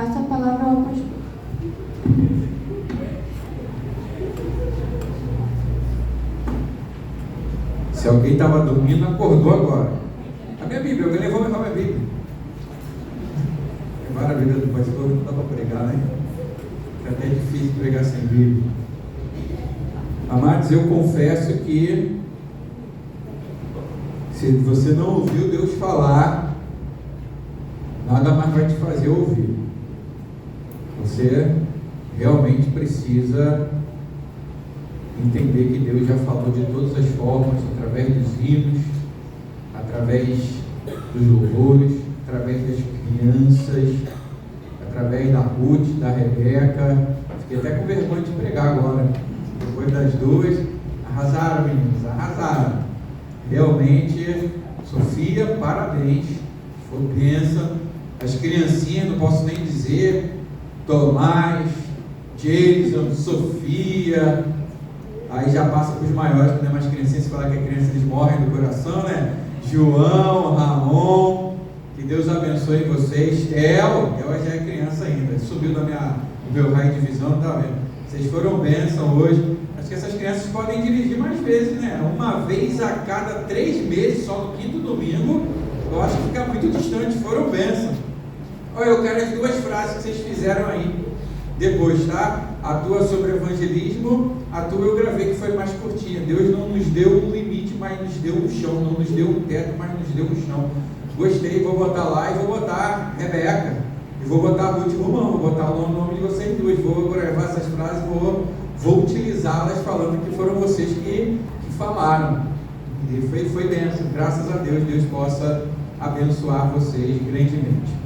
Passa a palavra ao pastor. Se alguém estava dormindo, acordou agora. A minha Bíblia, alguém levou a minha Bíblia. Levar a Bíblia do pastor não dá para pregar, né? É até difícil pregar sem Bíblia. Amados, eu confesso que se você não ouviu Deus falar, nada mais vai te fazer ouvir. Você realmente precisa entender que Deus já falou de todas as formas, através dos hinos, através dos louvores, através das crianças, através da Ruth, da Rebeca. Fiquei até com vergonha de pregar agora. Depois das duas, arrasaram, meninos, arrasaram. Realmente, Sofia, parabéns, foi bênção. As criancinhas, não posso nem dizer, Tomás, Jason, Sofia, aí já passa para os maiores, que não é mais criancinha, se falar que é criança, eles morrem do coração, né? João, Ramon, que Deus abençoe vocês. Ela já é criança ainda, subiu do meu raio de visão, tá vendo? Vocês foram bênção hoje. Acho que essas crianças podem dirigir mais vezes, né? Uma vez a cada 3 meses, só no 5º domingo, eu acho que fica muito distante. Foram bênção. Olha, eu quero as 2 frases que vocês fizeram aí depois, tá? A tua sobre evangelismo, a tua eu gravei que foi mais curtinha. Deus não nos deu um limite, mas nos deu um chão. Não nos deu um teto, mas nos deu um chão. Gostei, vou botar lá e vou botar Rebeca. E vou botar Ruth Romão, vou botar o nome de vocês duas. Vou gravar essas frases, vou utilizá-las falando que foram vocês que falaram. E foi bênção. Graças a Deus, Deus possa abençoar vocês grandemente.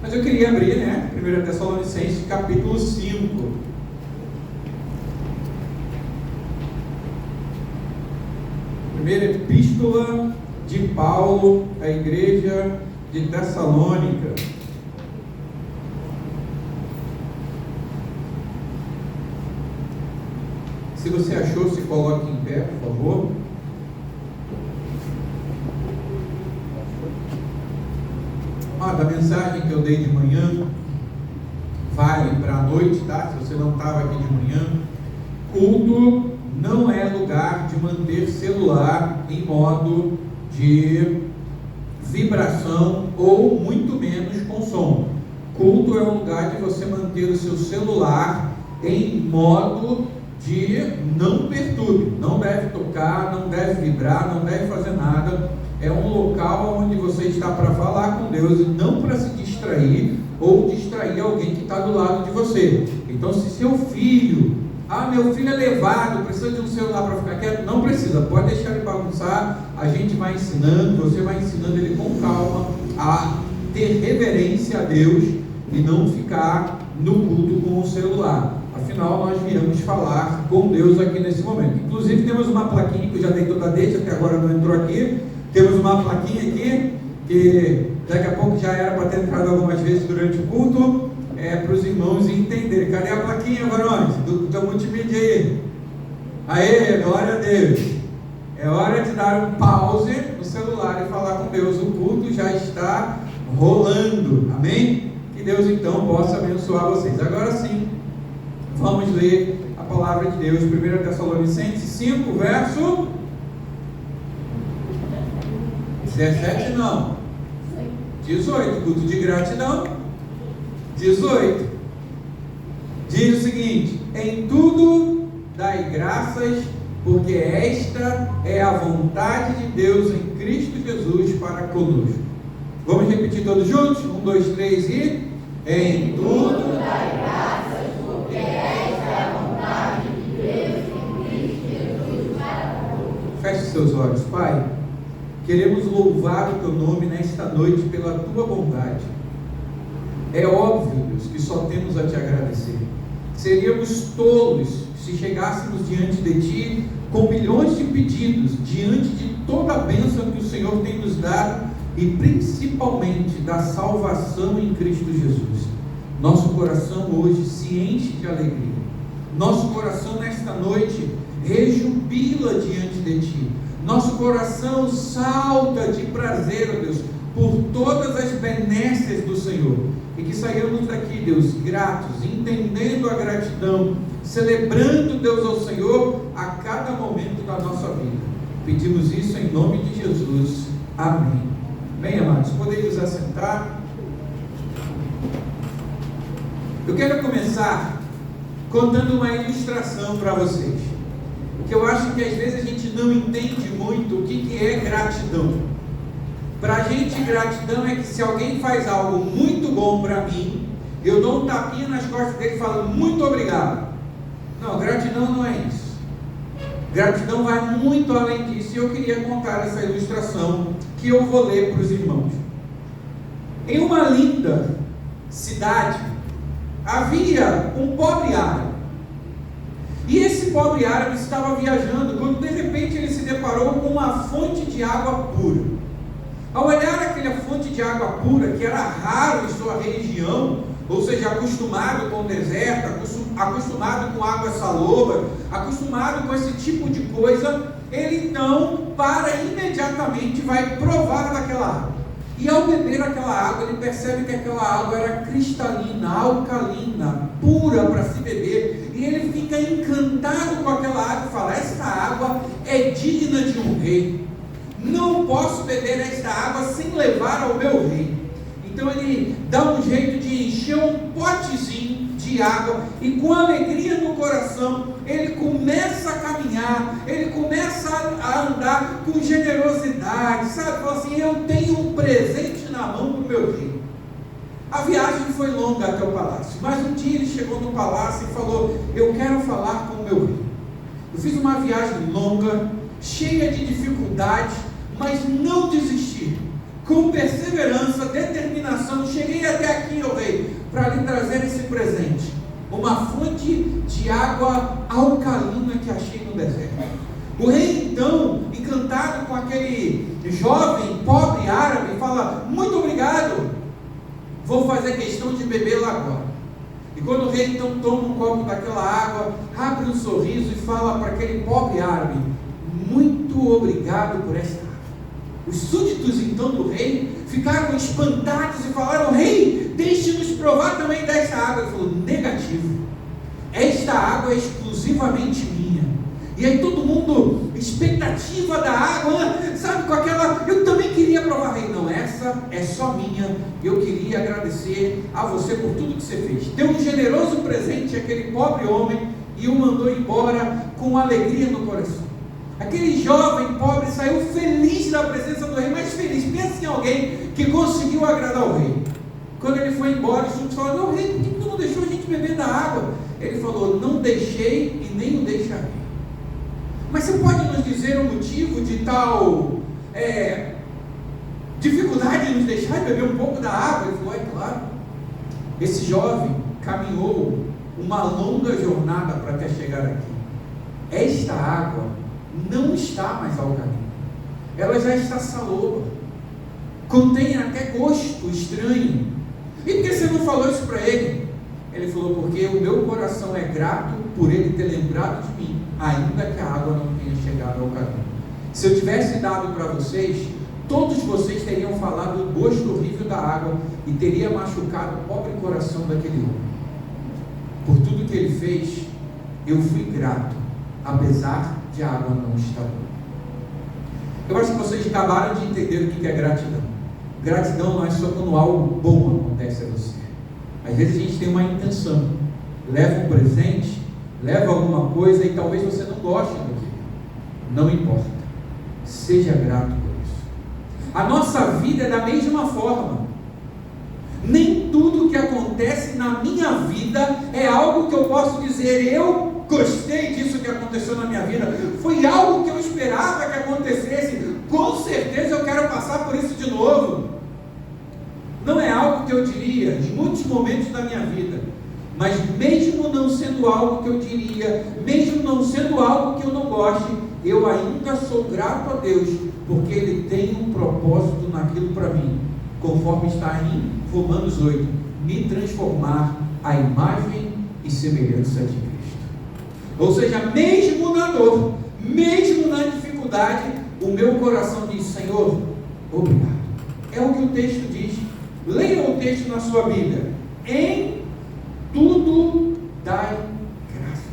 Mas eu queria abrir, né? 1 Tessalonicenses, capítulo 5. Primeira epístola de Paulo à igreja de Tessalônica. Se você achou, se coloque em pé, por favor. Da mensagem que eu dei de manhã vale para a noite, tá? Se você não estava aqui de manhã, culto não é lugar de manter celular em modo de vibração ou muito menos com som. Culto é um lugar de você manter o seu celular em modo de não perturbe, não deve tocar, não deve vibrar, não deve fazer nada. É um local onde você está para falar com Deus e não para se distrair ou distrair alguém que está do lado de você. Então, se seu filho, meu filho é levado, precisa de um celular para ficar quieto, não precisa, pode deixar ele bagunçar, a gente vai ensinando, você vai ensinando ele com calma a ter reverência a Deus e não ficar no culto com o celular. Afinal, nós viemos falar com Deus aqui nesse momento. Inclusive, temos uma plaquinha que eu já dei toda a deixa, até agora não entrou aqui. Temos uma plaquinha aqui, que daqui a pouco já era para ter entrado algumas vezes durante o culto, para os irmãos entenderem. Cadê a plaquinha, varões? Do multimídia aí. Aê, glória a Deus. É hora de dar um pause no celular e falar com Deus. O culto já está rolando. Amém? Que Deus então possa abençoar vocês. Agora sim, vamos ler a palavra de Deus. 1 Tessalonicenses 5, verso 17 não, 18, culto de gratidão. 18, diz o seguinte: em tudo dai graças, porque esta é a vontade de Deus em Cristo Jesus para conosco. Vamos repetir todos juntos? 1, 2, 3 e... em tudo dai graças, porque esta é a vontade de Deus em Cristo Jesus para conosco. Feche seus olhos, Pai. Queremos louvar o Teu nome nesta noite pela Tua bondade. É óbvio, Deus, que só temos a Te agradecer. Seríamos tolos se chegássemos diante de Ti com milhões de pedidos, diante de toda a bênção que o Senhor tem nos dado e principalmente da salvação em Cristo Jesus. Nosso coração hoje se enche de alegria. Nosso coração nesta noite rejubila diante de Ti. Nosso coração salta de prazer, ó Deus, por todas as benesses do Senhor, e que saiamos daqui, Deus, gratos, entendendo a gratidão, celebrando, Deus, ao Senhor a cada momento da nossa vida. Pedimos isso em nome de Jesus. Amém. Bem, amados, podemos assentar. Eu quero começar contando uma ilustração para vocês, porque eu acho que às vezes a gente não entende muito o que é gratidão. Para a gente, gratidão é que se alguém faz algo muito bom para mim, eu dou um tapinha nas costas dele e falo muito obrigado. Não, gratidão não é isso. Gratidão vai muito além disso, e eu queria contar essa ilustração que eu vou ler para os irmãos. Em uma linda cidade, havia um pobre árabe. E esse pobre árabe estava viajando, quando de repente ele se deparou com uma fonte de água pura. Ao olhar aquela fonte de água pura, que era raro em sua região, ou seja, acostumado com o deserto, acostumado com água saloba, acostumado com esse tipo de coisa, ele então para imediatamente e vai provar daquela água. E ao beber aquela água, ele percebe que aquela água era cristalina, alcalina, pura para se beber, e ele fica encantado com aquela água e fala: esta água é digna de um rei. Não posso beber esta água sem levar ao meu rei. Então ele dá um jeito de encher um potezinho de água, e com alegria no coração, ele começa a caminhar, ele começa a andar com generosidade, sabe? Fala assim: eu tenho um presente na mão do meu rei. A viagem foi longa até o palácio, mas um dia ele chegou no palácio e falou: eu quero falar com o meu rei. Eu fiz uma viagem longa, cheia de dificuldades, mas não desisti. Com perseverança, determinação, cheguei até aqui, ó rei, para lhe trazer esse presente, uma fonte de água alcalina que achei no deserto. O rei então, encantado com aquele jovem pobre árabe, fala: muito obrigado, vou fazer questão de bebê-la agora. E quando o rei então toma um copo daquela água, abre um sorriso e fala para aquele pobre árabe: muito obrigado por esta água. Os súditos então do rei ficaram espantados e falaram: rei, deixe-nos provar também desta água. Ele falou: negativo, esta água é exclusivamente minha. E aí todo mundo, expectativa da água, sabe, com aquela: eu também queria provar. Rei, não, essa é só minha. Eu queria agradecer a você por tudo que você fez. Deu um generoso presente àquele pobre homem e o mandou embora com alegria no coração. Aquele jovem pobre saiu feliz da presença do rei, mais feliz. Pensa em alguém que conseguiu agradar o rei. Quando ele foi embora, os súditos falaram: não, rei, por que tu não deixou a gente beber da água? Ele falou: não deixei e nem o deixarei. Mas você pode nos dizer o motivo de tal dificuldade de nos deixar beber um pouco da água? Ele falou: é claro, esse jovem caminhou uma longa jornada para até chegar aqui. Esta água não está mais alcalina, ela já está saloba, contém até gosto estranho. E por que você não falou isso para ele? Ele falou: porque o meu coração é grato por ele ter lembrado de mim, ainda que a água não tenha chegado ao caminho. Se eu tivesse dado para vocês, todos vocês teriam falado do gosto horrível da água e teria machucado o pobre coração daquele homem. Por tudo que ele fez, eu fui grato, apesar de a água não estar boa. Eu acho que vocês acabaram de entender o que é gratidão. Gratidão não é só quando algo bom acontece a você. Às vezes a gente tem uma intenção, leva um presente, leva alguma coisa e talvez você não goste daquilo. Não importa, seja grato por isso. A nossa vida é da mesma forma. Nem tudo que acontece na minha vida é algo que eu posso dizer: eu gostei disso que aconteceu na minha vida, foi algo que eu esperava que acontecesse, com certeza eu quero passar por isso de novo. Não é algo que eu diria em muitos momentos da minha vida, mas mesmo não sendo algo que eu diria, mesmo não sendo algo que eu não goste, eu ainda sou grato a Deus, porque Ele tem um propósito naquilo para mim, conforme está em Romanos 8, me transformar à imagem e semelhança de Cristo. Ou seja, mesmo na dor, mesmo na dificuldade, o meu coração diz: Senhor, obrigado. É o que o texto diz. Leia o texto na sua Bíblia. Em tudo dai graças.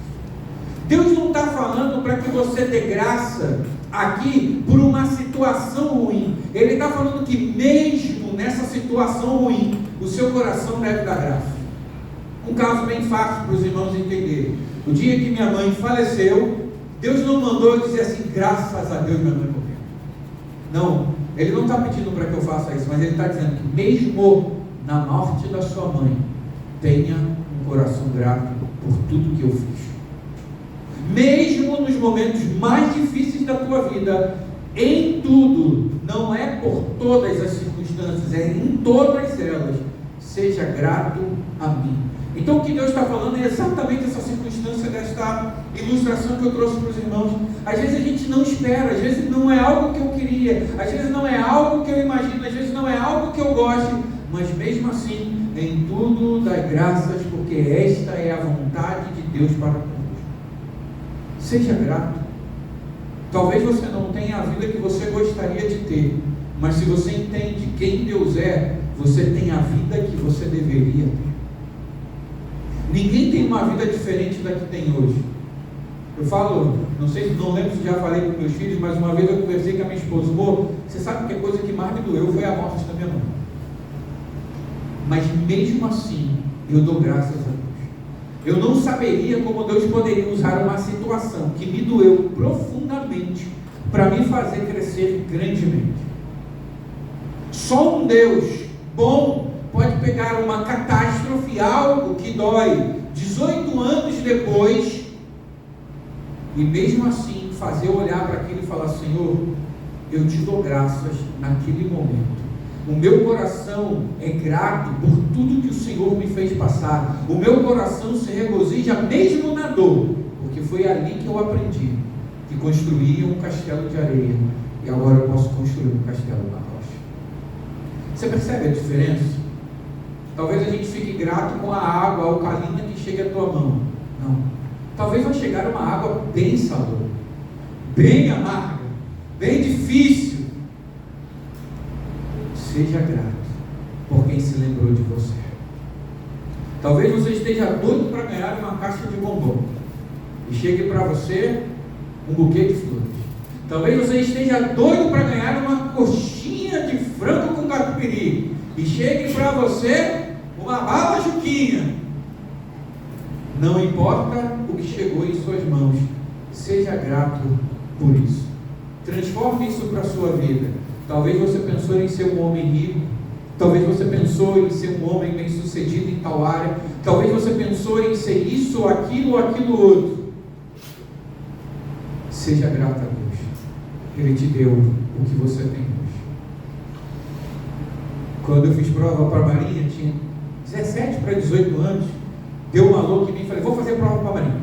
Deus não está falando para que você dê graça aqui por uma situação ruim. Ele está falando que mesmo nessa situação ruim, o seu coração deve dar graça. Um caso bem fácil para os irmãos entenderem. O dia que minha mãe faleceu, Deus não mandou eu dizer assim, graças a Deus minha mãe morreu. Não, Ele não está pedindo para que eu faça isso, mas Ele está dizendo que mesmo na morte da sua mãe, tenha um coração grato por tudo que eu fiz. Mesmo nos momentos mais difíceis da tua vida, em tudo, não é por todas as circunstâncias, é em todas elas, seja grato a mim. Então o que Deus está falando é exatamente essa circunstância desta ilustração que eu trouxe para os irmãos. Às vezes a gente não espera, às vezes não é algo que eu queria, às vezes não é algo que eu imagino, às vezes não é algo que eu goste, mas mesmo assim, em tudo dai graças, porque esta é a vontade de Deus para convosco. Seja grato. Talvez você não tenha a vida que você gostaria de ter, mas se você entende quem Deus é, você tem a vida que você deveria ter. Ninguém tem uma vida diferente da que tem hoje. Eu falo, não lembro se já falei com meus filhos, mas uma vez eu conversei com a minha esposa, você sabe que a coisa que mais me doeu foi a morte da minha mãe. Mas mesmo assim, eu dou graças a Deus. Eu não saberia como Deus poderia usar uma situação que me doeu profundamente para me fazer crescer grandemente. Só um Deus bom pode pegar uma catástrofe, algo que dói 18 anos depois, e mesmo assim fazer eu olhar para aquilo e falar, Senhor, eu te dou graças naquele momento. O meu coração é grato por tudo que o Senhor me fez passar. O meu coração se regozija mesmo na dor, porque foi ali que eu aprendi que construía um castelo de areia, e agora eu posso construir um castelo na rocha. Você percebe a diferença? Talvez a gente fique grato com a água alcalina que chega à tua mão. Não. Talvez vai chegar uma água bem salobra, bem amarga, bem difícil. Seja grato por quem se lembrou de você. Talvez você esteja doido para ganhar uma caixa de bombom e chegue para você um buquê de flores. Talvez você esteja doido para ganhar uma coxinha de frango com catupiry e chegue para você uma bala juquinha. Não importa o que chegou em suas mãos, seja grato por isso. Transforme isso para a sua vida. Talvez você pensou em ser um homem rico, talvez você pensou em ser um homem bem sucedido em tal área, talvez você pensou em ser isso, aquilo outro. Seja grato a Deus. Ele te deu o que você tem hoje. Quando eu fiz prova para a Marinha, tinha 17 para 18 anos, deu uma louca em mim e falei, vou fazer prova para a Marinha.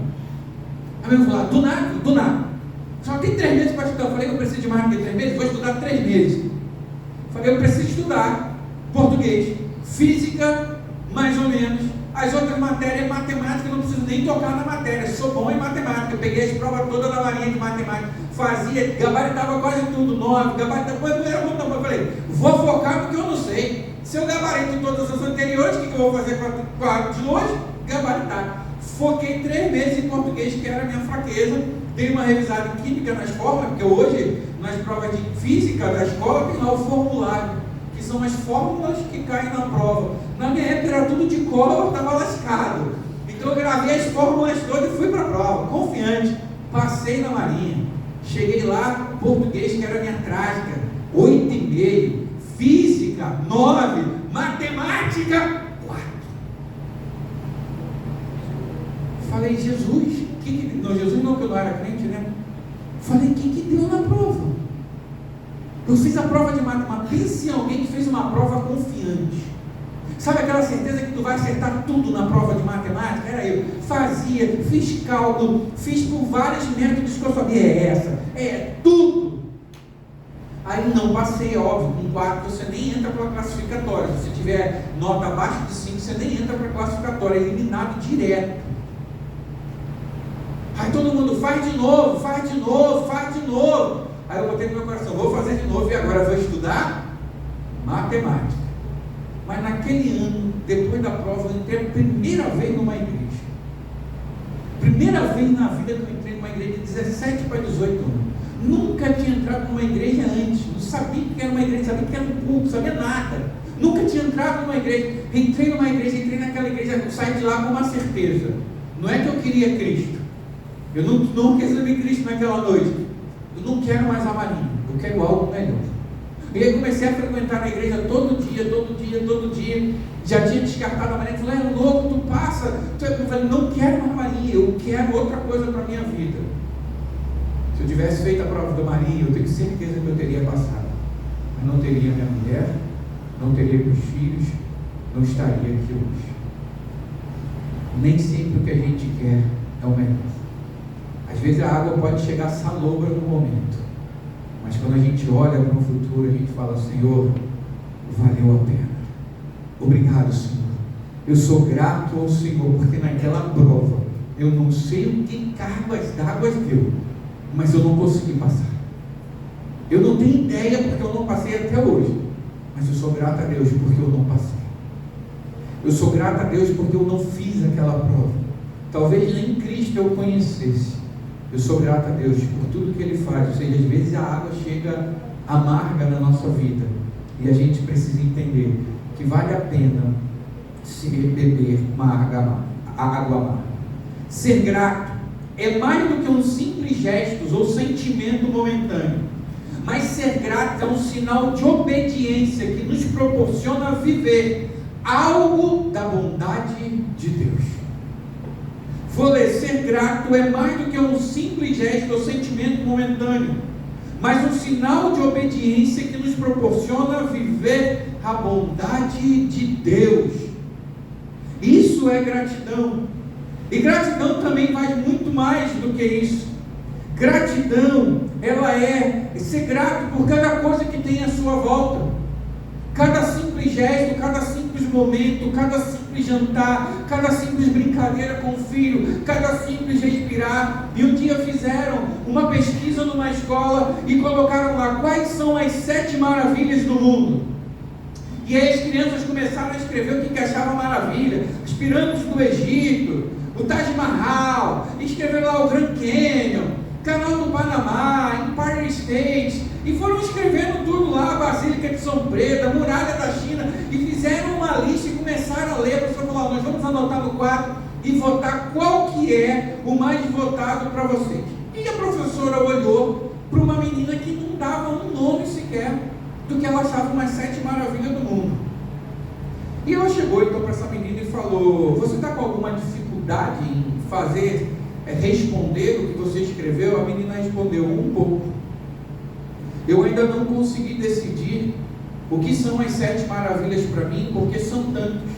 Aí eu falei, do nada. Só tem 3 meses para estudar. Eu falei que eu preciso de mais do que 3 meses, vou estudar 3 meses. Eu falei, eu preciso estudar português, física, mais ou menos. As outras matérias, matemática, eu não preciso nem tocar na matéria, sou bom em matemática. Eu peguei as provas todas da Marinha de matemática, fazia, gabaritava quase tudo, 9, gabaritava, não era muito bom. Eu falei, vou focar no que eu não sei. Se eu gabarito todas as anteriores, o que eu vou fazer com a de hoje? Gabaritar. Foquei 3 meses em português, que era a minha fraqueza. Dei uma revisada em química na escola, porque hoje, nas provas de física da escola, tem lá o formulário, que são as fórmulas que caem na prova. Na minha época era tudo de cola, eu estava lascado. Então eu gravei as fórmulas todas e fui para a prova, confiante. Passei na Marinha. Cheguei lá, português, que era a minha trágica, 8,5. Física, 9. Matemática, 4. Falei, Jesus, Jesus não, que eu não era crente, né? Falei, quem que deu na prova? Eu fiz a prova de matemática. Pense em alguém que fez uma prova confiante. Sabe aquela certeza que tu vai acertar tudo na prova de matemática? Era eu. Fazia, fiz cálculo, fiz por vários métodos que eu sabia. É essa, é tudo. Aí não passei, óbvio, com 4 você nem entra para a classificatória. Se você tiver nota abaixo de 5, você nem entra para a classificatória, é eliminado direto. Aí todo mundo faz de novo. Aí eu botei no meu coração, vou fazer de novo e agora vou estudar matemática. Mas naquele ano, depois da prova, eu entrei a primeira vez numa igreja. Primeira vez na vida que eu entrei numa igreja de 17 para 18 anos. Nunca tinha entrado numa igreja antes. Não sabia que era uma igreja, sabia que era um culto, sabia nada. Nunca tinha entrado numa igreja. Entrei numa igreja, entrei naquela igreja, saí de lá com uma certeza. Não é que eu queria Cristo. Eu não recebi Cristo naquela noite. Eu não quero mais a Marinha. Eu quero algo melhor. E aí comecei a frequentar a igreja todo dia. Já tinha descartado a Marinha. Falei, é louco, tu passa. Eu falei, não quero mais Marinha. Eu quero outra coisa para a minha vida. Se eu tivesse feito a prova da Marinha, eu tenho certeza que eu teria passado. Mas não teria minha mulher, não teria meus filhos, não estaria aqui hoje. Nem sempre o que a gente quer é o melhor. Às vezes a água pode chegar salobra no momento, mas quando a gente olha para o futuro, a gente fala, Senhor, valeu a pena. Obrigado, Senhor. Eu sou grato ao Senhor, porque naquela prova, eu não sei o que cargas d'água deu, mas eu não consegui passar. Eu não tenho ideia porque eu não passei até hoje, mas eu sou grato a Deus porque eu não passei. Eu sou grato a Deus porque eu não fiz aquela prova. Talvez nem Cristo eu conhecesse. Eu sou grato a Deus por tudo que Ele faz. Ou seja, às vezes a água chega amarga na nossa vida e a gente precisa entender que vale a pena se beber uma água amarga. Ser grato é mais do que um simples gesto ou sentimento momentâneo, mas ser grato é um sinal de obediência que nos proporciona viver algo da bondade de Deus. Ser grato é mais do que um simples gesto ou sentimento momentâneo, mas um sinal de obediência que nos proporciona viver a bondade de Deus. Isso é gratidão. E gratidão também faz muito mais do que isso. Gratidão, ela é ser grato por cada coisa que tem à sua volta. Cada simples gesto, cada simples momento, cada simples jantar, cada simples brincadeira com o filho, cada simples respirar. E um dia fizeram uma pesquisa numa escola e colocaram lá quais são as 7 maravilhas do mundo. E aí as crianças começaram a escrever o que achavam maravilha. As pirâmides do Egito, o Taj Mahal, escreveram lá o Grand Canyon, Canal do Panamá, Empire State, e foram escrevendo tudo lá, Basílica de São Pedro, a Muralha da China, e fizeram uma lista e começaram a ler. A pessoa falou, nós vamos anotar no quadro e votar qual que é o mais votado para vocês. E a professora olhou para uma menina que não dava um nome sequer do que ela achava umas 7 maravilhas do mundo. E ela chegou então para essa menina e falou, você está com alguma dificuldade em responder o que você escreveu? A menina respondeu, um pouco. Eu ainda não consegui decidir o que são as 7 maravilhas para mim, porque são tantos.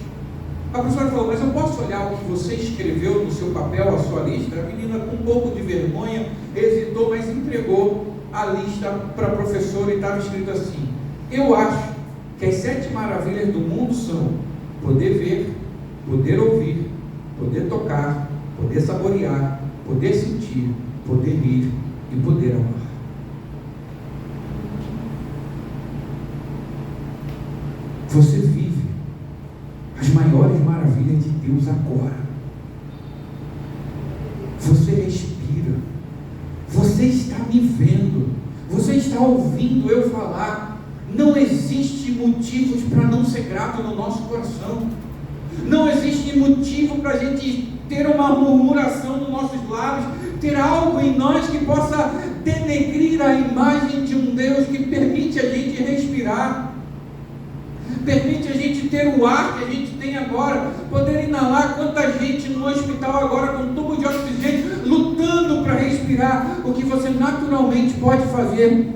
A professora falou, mas eu posso olhar o que você escreveu no seu papel, a sua lista? A menina, com um pouco de vergonha, hesitou, mas entregou a lista para a professora e estava escrito assim, eu acho que as 7 maravilhas do mundo são poder ver, poder ouvir, poder tocar, poder saborear, poder sentir, poder rir e poder amar. Você vive as maiores maravilhas de Deus agora. Você respira. Você está me vendo. Você está ouvindo eu falar. Não existe motivos para não ser grato no nosso coração. Não existe motivo para a gente ter uma murmuração nos nossos lábios, ter algo em nós que possa denegrir a imagem de um Deus que permite a gente respirar. Permite a gente ter o ar que a gente tem agora, poder inalar. Quanta gente no hospital agora com tubo de oxigênio, lutando para respirar, o que você naturalmente pode fazer.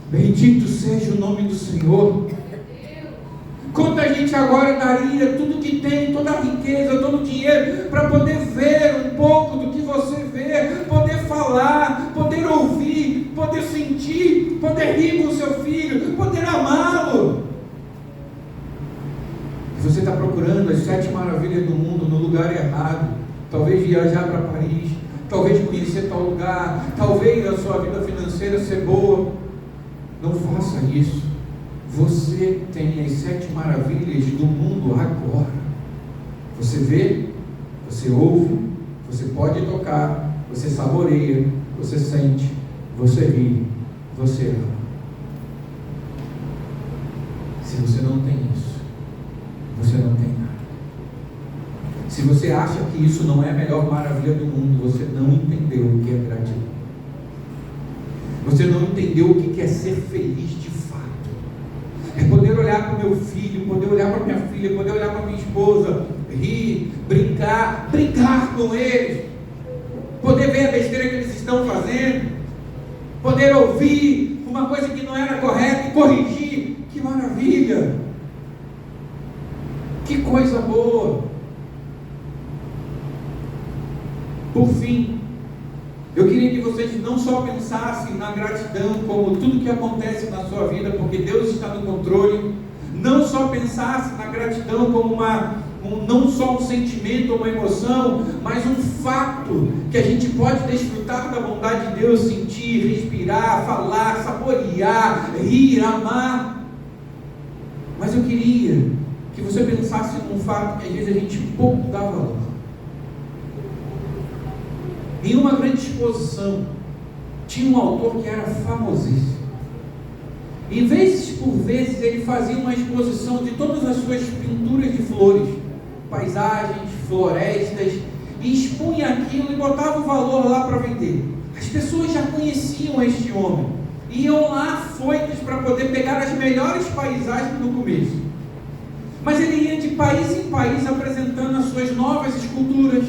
Bendito seja o nome do Senhor. Quanta gente agora daria tudo que tem, toda a riqueza, todo o dinheiro, para poder ver um pouco do que você vê, poder falar, poder ouvir, poder sentir, poder rir com o seu filho, poder amá-lo. Você está procurando as 7 maravilhas do mundo no lugar errado. Talvez viajar para Paris, talvez conhecer tal lugar, talvez a sua vida financeira ser boa. Não faça isso. Você tem as 7 maravilhas do mundo agora. Você vê, você ouve, você pode tocar, você saboreia, você sente, você ri, você ama. Se você não tem isso, você não tem nada. Se você acha que isso não é a melhor maravilha do mundo, você não entendeu o que é gratidão. Você não entendeu o que é ser feliz de fato. É poder olhar para o meu filho, poder olhar para minha filha, poder olhar para minha esposa, rir, brincar com eles, poder ver a besteira que eles estão fazendo, poder ouvir uma coisa que não era correta e corrigir. Que maravilha! Que coisa boa! Por fim, eu queria que vocês não só pensassem na gratidão como tudo que acontece na sua vida, porque Deus está no controle. Não só pensassem na gratidão como não só um sentimento ou uma emoção, mas um fato que a gente pode desfrutar da bondade de Deus, sentir, respirar, falar, saborear, rir, amar. Mas eu queria que você pensasse num fato que às vezes a gente pouco dá valor. Em uma grande exposição, tinha um autor que era famosíssimo. Por vezes, ele fazia uma exposição de todas as suas pinturas de flores, paisagens, florestas, e expunha aquilo e botava o valor lá para vender. As pessoas já conheciam este homem, iam lá foitas para poder pegar as melhores paisagens no começo. Mas ele ia de país em país apresentando as suas novas esculturas.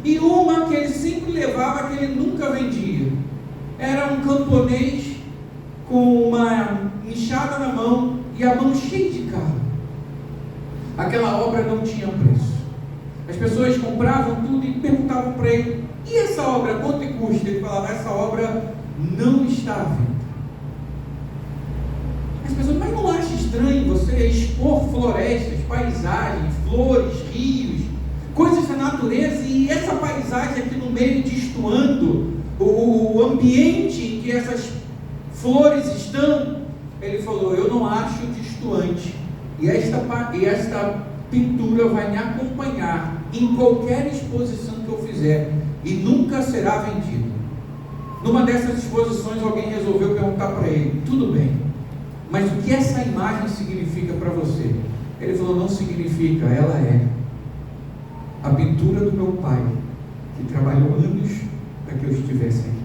E uma que ele sempre levava, que ele nunca vendia, era um camponês com uma enxada na mão e a mão cheia de carro. Aquela obra não tinha preço. As pessoas compravam tudo e perguntavam para ele: e essa obra, quanto custa? Ele falava: essa obra não está à venda. As pessoas: mas não acha estranho você expor florestas, paisagens, flores, rios, coisas da natureza, e essa paisagem aqui no meio destoando o ambiente em que essas flores estão? Ele falou: eu não acho destoante, e esta pintura vai me acompanhar em qualquer exposição que eu fizer e nunca será vendida. Numa dessas exposições, alguém resolveu perguntar para ele: tudo bem, mas o que essa imagem significa para você? Ele falou: não significa, ela é a pintura do meu pai, que trabalhou anos para que eu estivesse aqui.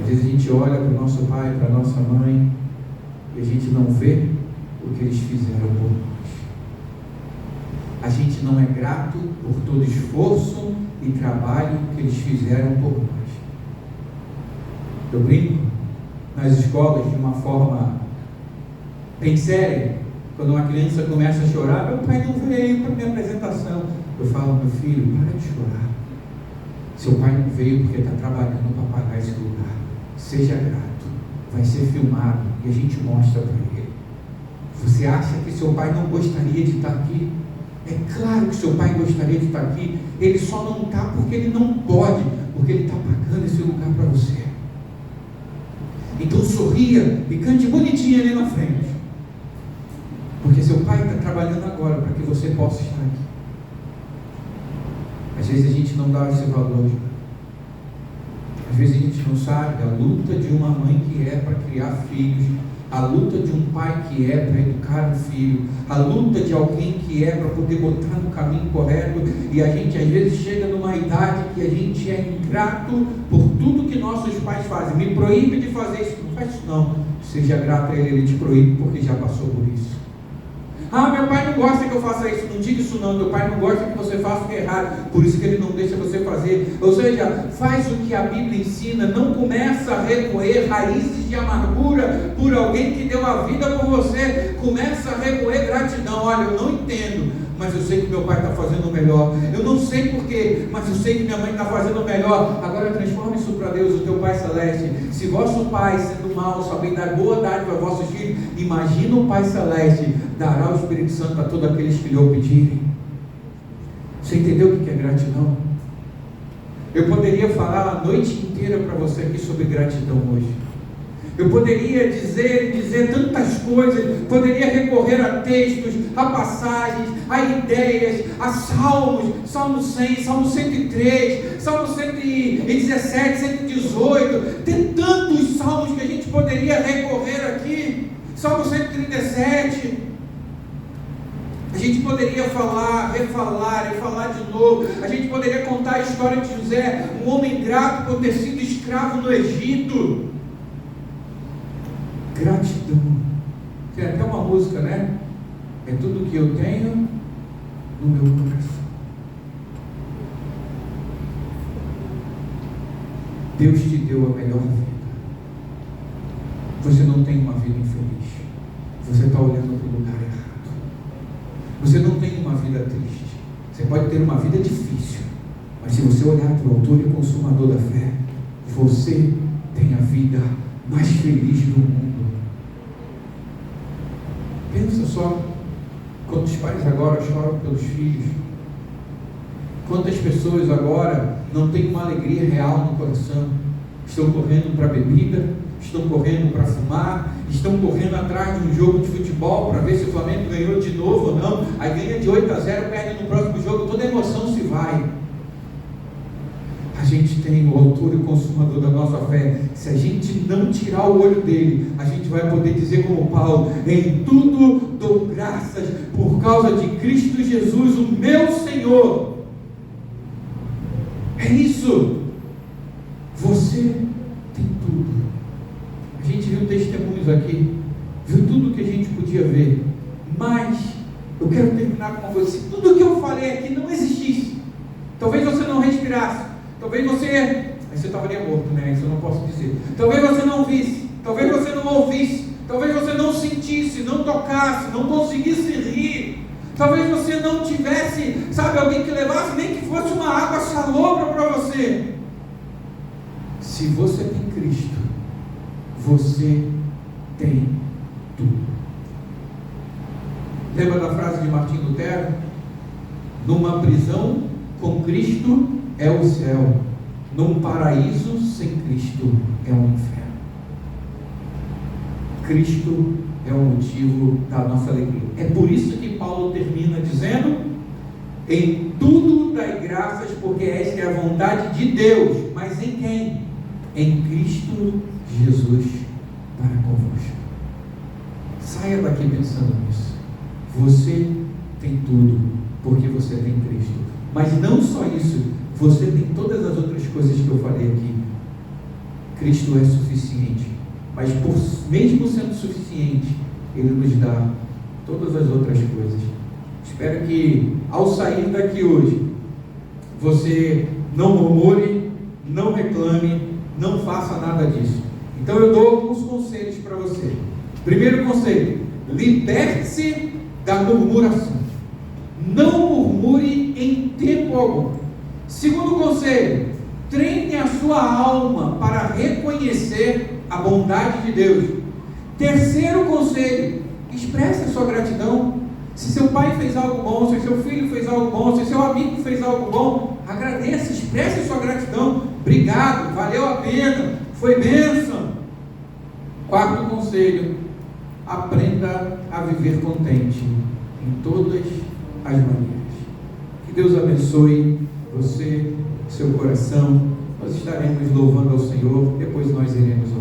Às vezes a gente olha para o nosso pai, para a nossa mãe, e a gente não vê o que eles fizeram por nós. A gente não é grato por todo esforço e trabalho que eles fizeram por nós. Eu brinco nas escolas de uma forma bem séria. Quando uma criança começa a chorar: meu pai não veio para a minha apresentação. Eu falo: meu filho, para de chorar. Seu pai não veio porque está trabalhando para pagar esse lugar. Seja grato. Vai ser filmado e a gente mostra para ele. Você acha que seu pai não gostaria de estar aqui? É claro que seu pai gostaria de estar aqui. Ele só não está porque ele não pode, porque ele está pagando esse lugar para você. Então sorria e cante bonitinho ali na frente, porque seu pai está trabalhando agora para que você possa estar aqui. Às vezes a gente não dá esse valor. Às vezes a gente não sabe a luta de uma mãe que é para criar filhos, a luta de um pai que é para educar um filho, a luta de alguém que é para poder botar no caminho correto. E a gente às vezes chega numa idade que a gente é ingrato por tudo que nossos pais fazem. Me proíbe de fazer isso. Não faz isso não. Seja grato a ele te proíbe, porque já passou por isso. Ah, meu pai não gosta que eu faça isso. Não diga isso não. Meu pai não gosta que você faça o que é errado, por isso que ele não deixa você fazer. Ou seja, faz o que a Bíblia ensina. Não começa a remoer raízes de amargura por alguém que deu a vida por você. Começa a remoer gratidão. Olha, eu não entendo, mas eu sei que meu pai está fazendo o melhor. Eu não sei porquê, mas eu sei que minha mãe está fazendo o melhor. Agora transforme isso para Deus, o teu Pai Celeste. Se vosso Pai, sendo mau, saber dar boa dádiva a vossos filhos, imagina o Pai Celeste dará o Espírito Santo a todos aqueles que lhe o pedirem. Você entendeu o que é gratidão? Eu poderia falar a noite inteira para você aqui sobre gratidão hoje. Eu poderia dizer tantas coisas, poderia recorrer a textos, a passagens, a ideias, a salmos, Salmo 100, Salmo 103, Salmo 117, 118, tem tantos salmos que a gente poderia recorrer aqui, Salmo 137, a gente poderia falar, refalar e falar de novo, a gente poderia contar a história de José, um homem grato por ter sido escravo no Egito. Gratidão. Tem até uma música, né? É tudo que eu tenho no meu coração. Deus te deu a melhor vida. Você não tem uma vida infeliz. Você está olhando para o lugar errado. Você não tem uma vida triste. Você pode ter uma vida difícil, mas se você olhar para o autor e consumador da fé, você tem a vida mais feliz do mundo. Pensa só, quantos pais agora choram pelos filhos, quantas pessoas agora não têm uma alegria real no coração, estão correndo para bebida, estão correndo para fumar, estão correndo atrás de um jogo de futebol para ver se o Flamengo ganhou de novo ou não, aí ganha de 8-0, perde no próximo jogo, toda a emoção se vai. A gente tem o autor e o consumador da nossa fé. Se a gente não tirar o olho dele, a gente vai poder dizer como Paulo: em tudo dou graças por causa de Cristo Jesus, o meu Senhor. É isso. Você tem tudo. A gente viu testemunhos aqui, viu tudo que a gente podia ver, mas eu quero terminar com uma coisa: se tudo que eu falei aqui não existisse, talvez você não respirasse, talvez você estaria morto, né? Isso eu não posso dizer. Talvez você não visse, talvez você não ouvisse, talvez você não sentisse, não tocasse, não conseguisse rir, talvez você não tivesse, sabe, alguém que levasse, nem que fosse uma água salobra para você. Se você tem Cristo, você tem tudo. Lembra da frase de Martim Lutero? Numa prisão com Cristo é o céu, num paraíso sem Cristo é um inferno. Cristo é o motivo da nossa alegria. É por isso que Paulo termina dizendo: em tudo dai graças, porque esta é a vontade de Deus. Mas em quem? Em Cristo Jesus para convosco. Saia daqui pensando nisso. Você tem tudo, porque você tem Cristo. Mas não só isso, você tem todas as outras coisas que eu falei aqui. Cristo é suficiente, mas mesmo sendo suficiente, Ele nos dá todas as outras coisas. Espero que ao sair daqui hoje, você não murmure, não reclame, não faça nada disso. Então eu dou alguns conselhos para você. Primeiro conselho: liberte-se da murmuração. Não murmure em tempo algum. Segundo conselho: treine a sua alma para reconhecer a bondade de Deus. Terceiro conselho: expresse a sua gratidão. Se seu pai fez algo bom, se seu filho fez algo bom, se seu amigo fez algo bom, agradeça, expresse a sua gratidão. Obrigado, valeu a pena, foi bênção. Quarto conselho: aprenda a viver contente em todas as maneiras. Que Deus abençoe você, seu coração. Nós estaremos louvando ao Senhor, depois nós iremos